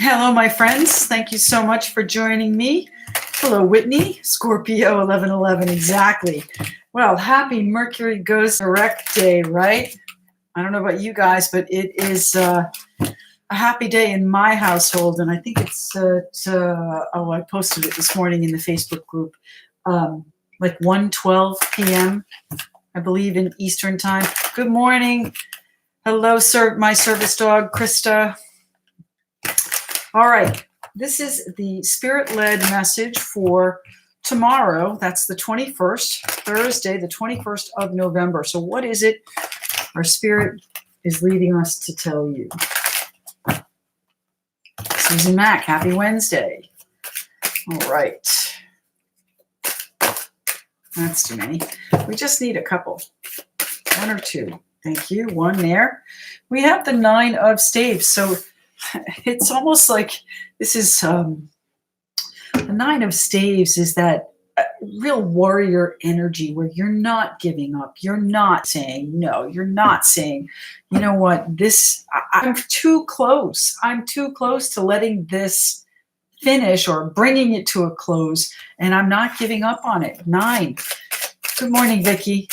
Hello, my friends. Thank you so much for joining me. Hello, Whitney. Scorpio 1111, exactly. Well, happy Mercury goes direct day, right? I don't know about you guys, but it is a happy day in my household, and I think it's I posted it this morning in the Facebook group, like 1:12 p.m. I believe in Eastern time. Good morning. Hello, sir, my service dog, Krista. All right, this is the spirit-led message for tomorrow. That's the 21st, Thursday, the 21st of November. So what is it our spirit is leading us to tell you? Susan Mack, happy Wednesday. All right. That's too many. We just need a couple. One or two. Thank you. One there. We have the 9 of staves. So it's almost like this is the 9 of staves is that real warrior energy where you're not giving up. You're not saying no. You're not saying, you know what, I'm too close. I'm too close to letting this finish or bringing it to a close, and I'm not giving up on it. 9. Good morning, Vicki.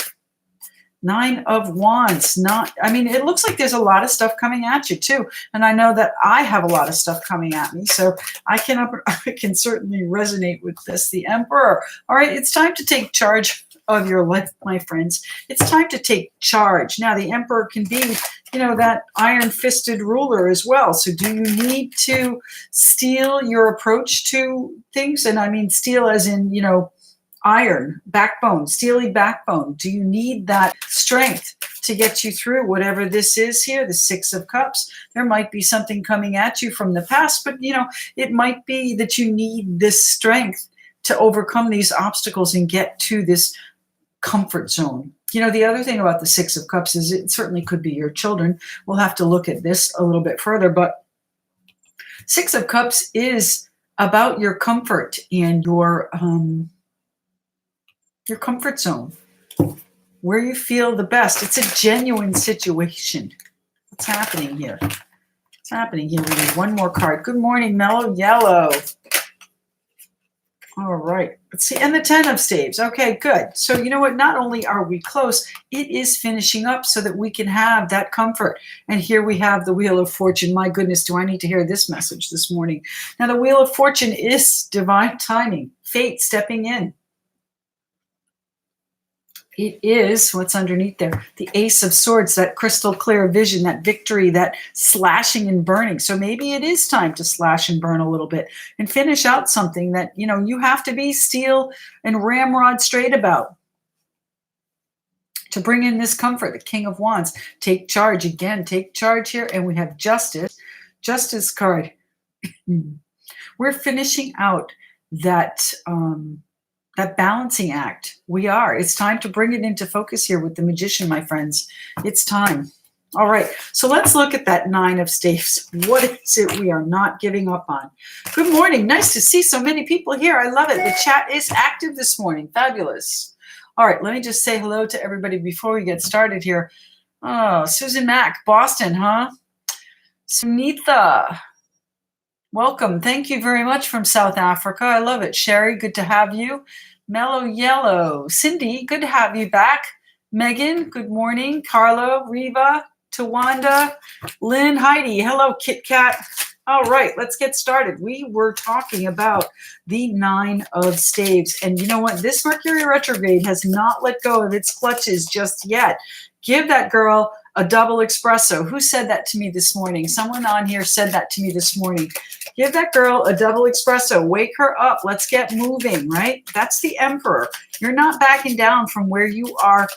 9 of Wands. It looks like there's a lot of stuff coming at you too. And I know that I have a lot of stuff coming at me. So I can certainly resonate with this. The Emperor. All right, it's time to take charge of your life, my friends. It's time to take charge. Now, the Emperor can be, that iron-fisted ruler as well. So do you need to steel your approach to things? And I mean steel as in, iron, backbone, steely backbone. Do you need that strength to get you through whatever this is here, the 6 of Cups? There might be something coming at you from the past, but it might be that you need this strength to overcome these obstacles and get to this comfort zone. The other thing about the 6 of Cups is it certainly could be your children. We'll have to look at this a little bit further, but 6 of Cups is about your comfort and your comfort zone, where you feel the best. It's a genuine situation. What's happening here? What's happening here? We need one more card. Good morning, Mellow Yellow. All right. Let's see. And the 10 of staves. Okay, good. So you know what? Not only are we close, it is finishing up so that we can have that comfort. And here we have the Wheel of Fortune. My goodness, do I need to hear this message this morning? Now, the Wheel of Fortune is divine timing, fate stepping in. It is, what's underneath there? The Ace of Swords, that crystal clear vision, that victory, that slashing and burning. So maybe it is time to slash and burn a little bit and finish out something that, you have to be steel and ramrod straight about to bring in this comfort. The King of Wands. Take charge. Again, take charge here. And we have Justice. Justice card. We're finishing out that balancing act. We are. It's time to bring it into focus here with the Magician, my friends. It's time. All right. So let's look at that 9 of staves. What is it we are not giving up on? Good morning. Nice to see so many people here. I love it. The chat is active this morning. Fabulous. All right. Let me just say hello to everybody before we get started here. Oh, Susan Mack, Boston, huh? Sunitha. Welcome. Thank you very much from South Africa. I love it. Sherry, good to have you. Mellow Yellow. Cindy, good to have you back. Megan, good morning. Carla, Reva, Tawanda, Lynn, Heidi. Hello, Kit Kat. All right, let's get started. We were talking about the 9 of staves. And you know what? This Mercury retrograde has not let go of its clutches just yet. Give that girl a double espresso. Who said that to me this morning? Someone on here said that to me this morning. Give that girl a double espresso. Wake her up. Let's get moving, right? That's the Emperor. You're not backing down from where you are,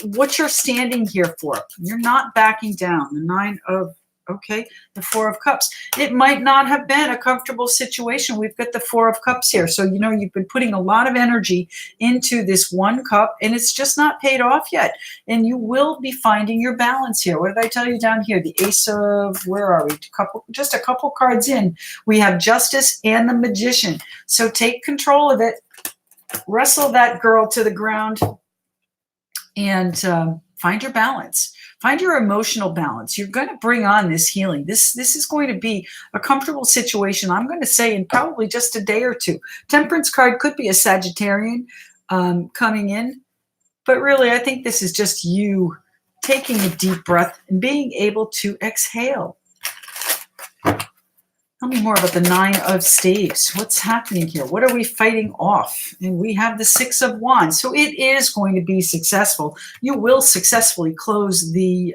what you're standing here for. You're not backing down. The 9 of, the 4 of Cups. It might not have been a comfortable situation. We've got the 4 of Cups here. So, you've been putting a lot of energy into this 1 cup, and it's just not paid off yet. And you will be finding your balance here. What did I tell you down here? The Ace of, where are we? Just a couple cards in. We have Justice and the Magician. So take control of it. Wrestle that girl to the ground and Find your balance. Find your emotional balance. You're going to bring on this healing. This is going to be a comfortable situation, I'm going to say, in probably just a day or two. Temperance card could be a Sagittarian coming in. But really, I think this is just you taking a deep breath and being able to exhale. Tell me more about the 9 of Staves. What's happening here? What are we fighting off? And we have the 6 of Wands. So it is going to be successful. You will successfully close the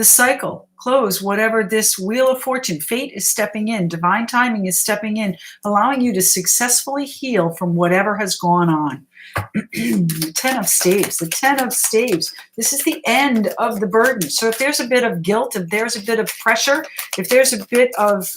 cycle. Close whatever this Wheel of Fortune. Fate is stepping in. Divine timing is stepping in, allowing you to successfully heal from whatever has gone on. The 10 of Staves. The 10 of Staves. This is the end of the burden. So if there's a bit of guilt, if there's a bit of pressure, if there's a bit of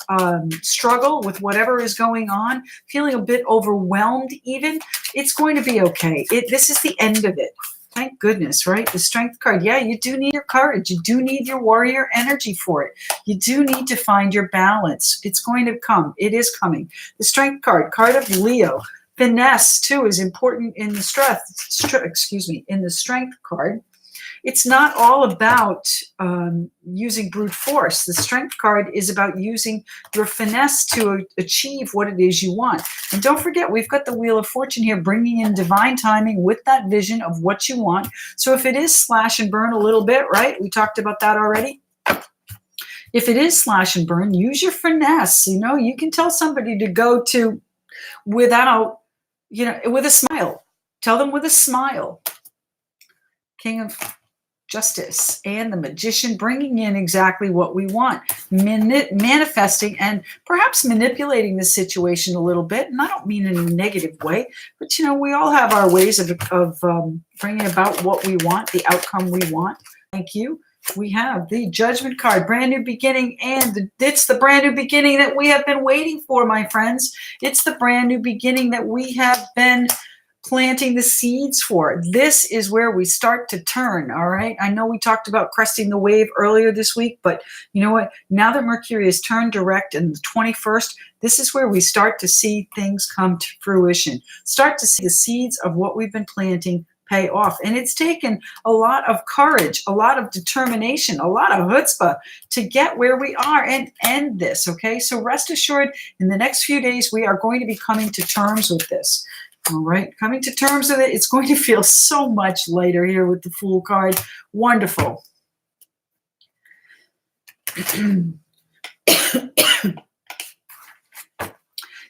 struggle with whatever is going on, feeling a bit overwhelmed even, it's going to be okay. This is the end of it. Thank goodness, right? The Strength card. Yeah, you do need your courage. You do need your warrior energy for it. You do need to find your balance. It's going to come. It is coming. The Strength card, card of Leo. Finesse, too, is important in the in the Strength card. It's not all about using brute force. The Strength card is about using your finesse to achieve what it is you want. And don't forget, we've got the Wheel of Fortune here bringing in divine timing with that vision of what you want. So if it is slash and burn a little bit, right? We talked about that already. If it is slash and burn, use your finesse. You know, you can tell somebody to go to without, with a smile. Tell them with a smile. King of Justice and the Magician, bringing in exactly what we want, manifesting and perhaps manipulating the situation a little bit. And I don't mean in a negative way, but we all have our ways of bringing about what we want, the outcome we want. Thank you. We have the Judgment card, brand new beginning, and it's the brand new beginning that we have been waiting for, my friends. It's the brand new beginning that we have been planting the seeds for. This is where we start to turn, all right? I know we talked about cresting the wave earlier this week, but you know what? Now that Mercury is turned direct in the 21st, this is where we start to see things come to fruition. Start to see the seeds of what we've been planting pay off. And it's taken a lot of courage, a lot of determination, a lot of chutzpah to get where we are and end this, okay? So rest assured, in the next few days, we are going to be coming to terms with this. All right, coming to terms with it. It's going to feel so much lighter here with the Fool card. Wonderful.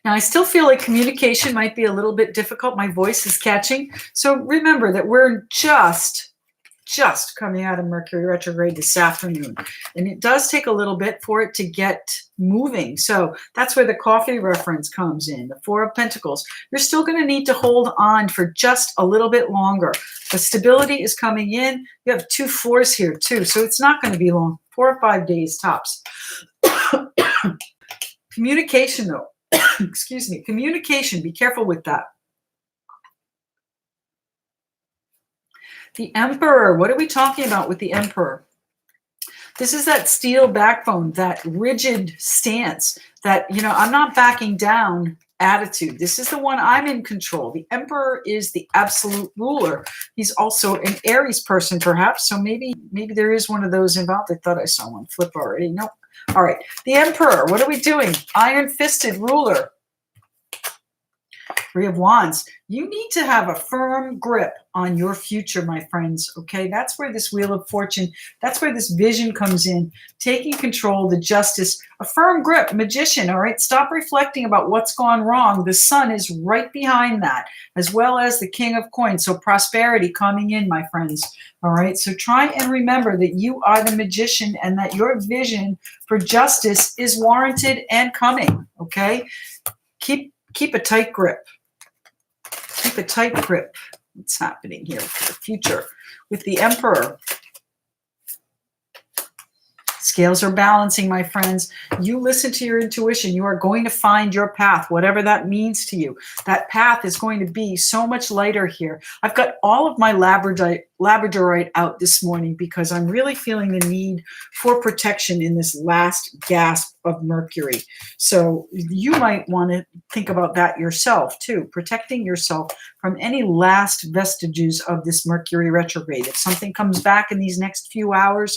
Now, I still feel like communication might be a little bit difficult. My voice is catching. So remember that we're just coming out of Mercury retrograde this afternoon. And it does take a little bit for it to get moving. So that's where the coffee reference comes in, the 4 of Pentacles. You're still going to need to hold on for just a little bit longer. The stability is coming in. You have 2 4s here too. So it's not going to be long, 4 or 5 days tops. Communication though, excuse me, communication, be careful with that. The Emperor, what are we talking about with the Emperor? This is that steel backbone, that rigid stance, that, I'm not backing down attitude. This is the one I'm in control. The Emperor is the absolute ruler. He's also an Aries person, perhaps. So maybe there is one of those involved. I thought I saw one flip already. Nope. All right. The Emperor, what are we doing? Iron-fisted ruler. 3 of Wands. You need to have a firm grip on your future, my friends, okay? That's where this Wheel of Fortune, that's where this vision comes in, taking control, the Justice, a firm grip, Magician, all right? Stop reflecting about what's gone wrong. The Sun is right behind that, as well as the King of Coins. So prosperity coming in, my friends, all right? So try and remember that you are the Magician and that your vision for justice is warranted and coming, okay? Keep a tight grip. Keep a tight grip. What's happening here for the future with the Emperor? Scales are balancing, my friends. You listen to your intuition. You are going to find your path, whatever that means to you. That path is going to be so much lighter here. I've got all of my labradorite out this morning because I'm really feeling the need for protection in this last gasp of Mercury. So you might want to think about that yourself too, protecting yourself from any last vestiges of this Mercury retrograde. If something comes back in these next few hours,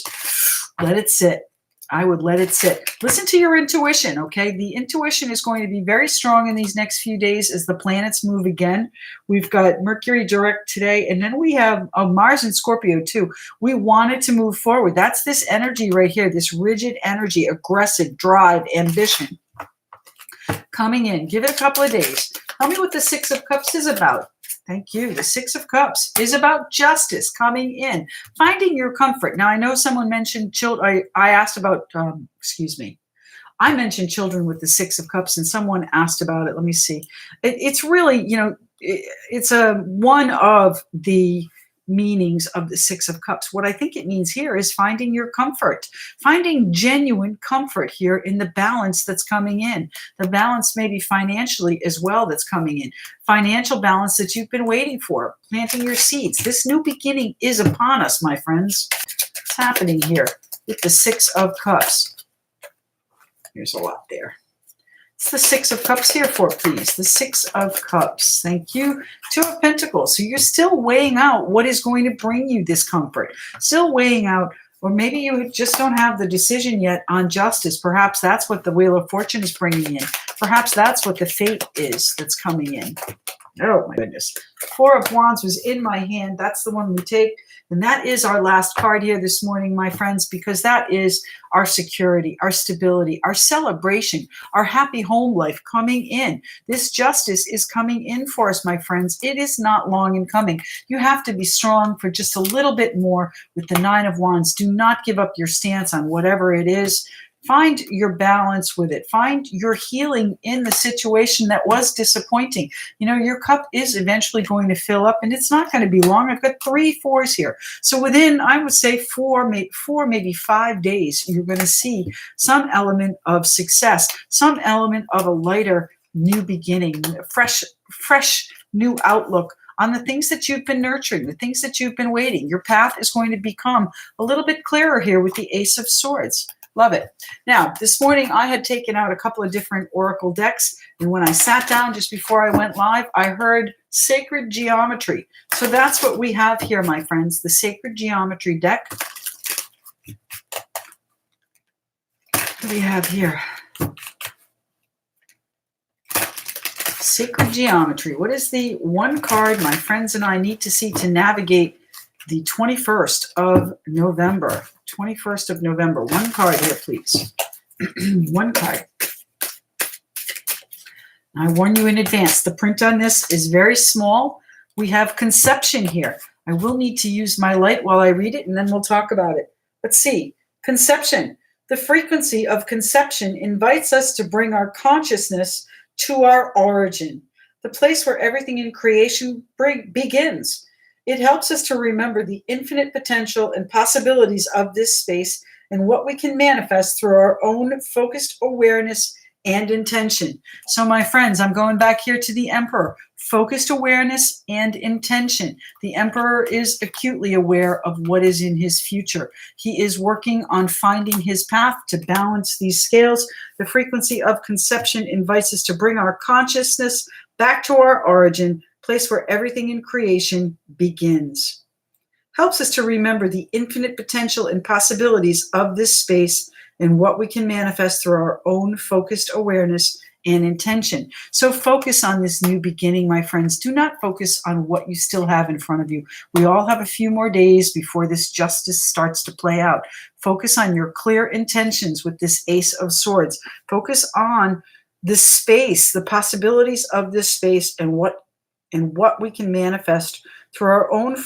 let it sit. I would let it sit. Listen to your intuition, okay? The intuition is going to be very strong in these next few days as the planets move again. We've got Mercury direct today, and then we have Mars in Scorpio too. We wanted to move forward. That's this energy right here, this rigid energy, aggressive drive, ambition coming in. Give it a couple of days. Tell me what the Six of Cups is about. Thank you. The Six of Cups is about justice coming in, finding your comfort. Now, I know someone mentioned children. I asked about, I mentioned children with the Six of Cups, and someone asked about it. Let me see. It's really, it's one of the meanings of the Six of Cups. What I think it means here is finding your comfort, finding genuine comfort here in the balance that's coming in. The balance maybe financially as well that's coming in. Financial balance that you've been waiting for, planting your seeds. This new beginning is upon us, my friends. What's happening here with the Six of Cups? There's a lot there. It's the Six of Cups here for, please. The Six of Cups. Thank you. Two of Pentacles. So you're still weighing out what is going to bring you this comfort. Still weighing out, or maybe you just don't have the decision yet on justice. Perhaps that's what the Wheel of Fortune is bringing in. Perhaps that's what the fate is that's coming in. Oh, my goodness. Four of Wands was in my hand. That's the one we take. And that is our last card here this morning, my friends, because that is our security, our stability, our celebration, our happy home life coming in. This justice is coming in for us, my friends. It is not long in coming. You have to be strong for just a little bit more with the Nine of Wands. Do not give up your stance on whatever it is. Find your balance with it. Find your healing in the situation that was disappointing. Your cup is eventually going to fill up, and it's not going to be long. I've got 3 fours here. So within, I would say, four, maybe 5 days, you're going to see some element of success, some element of a lighter new beginning, fresh new outlook on the things that you've been nurturing, the things that you've been waiting. Your path is going to become a little bit clearer here with the Ace of Swords. Love it. Now, this morning I had taken out a couple of different oracle decks, and when I sat down just before I went live, I heard Sacred Geometry. So that's what we have here, my friends, the Sacred Geometry deck. What do we have here? Sacred Geometry. What is the one card my friends and I need to see to navigate the 21st of November? 21st of November. One card here, please. One card. I warn you in advance, the print on this is very small. We have conception here. I will need to use my light while I read it, and then we'll talk about it. Let's see. Conception. The frequency of conception invites us to bring our consciousness to our origin, the place where everything in creation begins. It helps us to remember the infinite potential and possibilities of this space and what we can manifest through our own focused awareness and intention. So, my friends, I'm going back here to the Emperor. Focused awareness and intention. The Emperor is acutely aware of what is in his future. He is working on finding his path to balance these scales. The frequency of conception invites us to bring our consciousness back to our origin, place where everything in creation begins. Helps us to remember the infinite potential and possibilities of this space and what we can manifest through our own focused awareness and intention. So focus on this new beginning, my friends. Do not focus on what you still have in front of you. We all have a few more days before this justice starts to play out. Focus on your clear intentions with this Ace of Swords. Focus on the space, the possibilities of this space, and what we can manifest through our own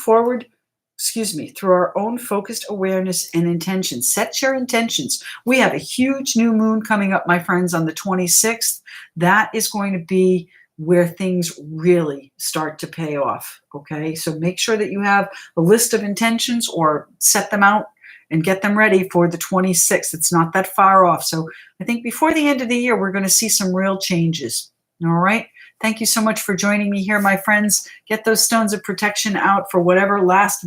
through our own focused awareness and intention. Set your intentions. We have a huge new moon coming up, my friends, on the 26th. That is going to be where things really start to pay off, okay? So make sure that you have a list of intentions or set them out and get them ready for the 26th. It's not that far off. So I think before the end of the year, we're going to see some real changes. All right. Thank you so much for joining me here, my friends. Get those stones of protection out for whatever last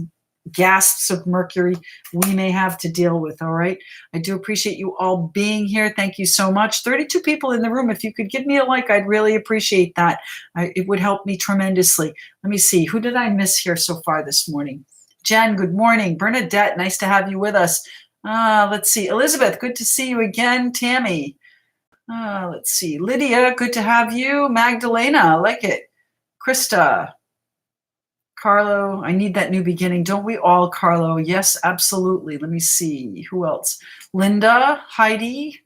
gasps of mercury we may have to deal with. All right. I do appreciate you all being here. Thank you so much. 32 people in the room. If you could give me a like, I'd really appreciate that. It would help me tremendously. Let me see. Who did I miss here so far this morning? Jen, good morning. Bernadette, nice to have you with us. Let's see. Elizabeth, good to see you again. Tammy. Let's see. Lydia, good to have you. Magdalena, I like it. Krista. Carlo, I need that new beginning. Don't we all, Carlo? Yes, absolutely. Let me see. Who else? Linda, Heidi,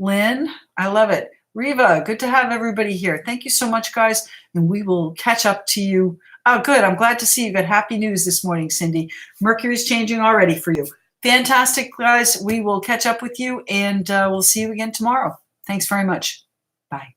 Lynn. I love it. Riva, good to have everybody here. Thank you so much, guys. And we will catch up to you. Oh, good. I'm glad to see you got happy news this morning, Cindy. Mercury's changing already for you. Fantastic, guys. We will catch up with you, and we'll see you again tomorrow. Thanks very much. Bye.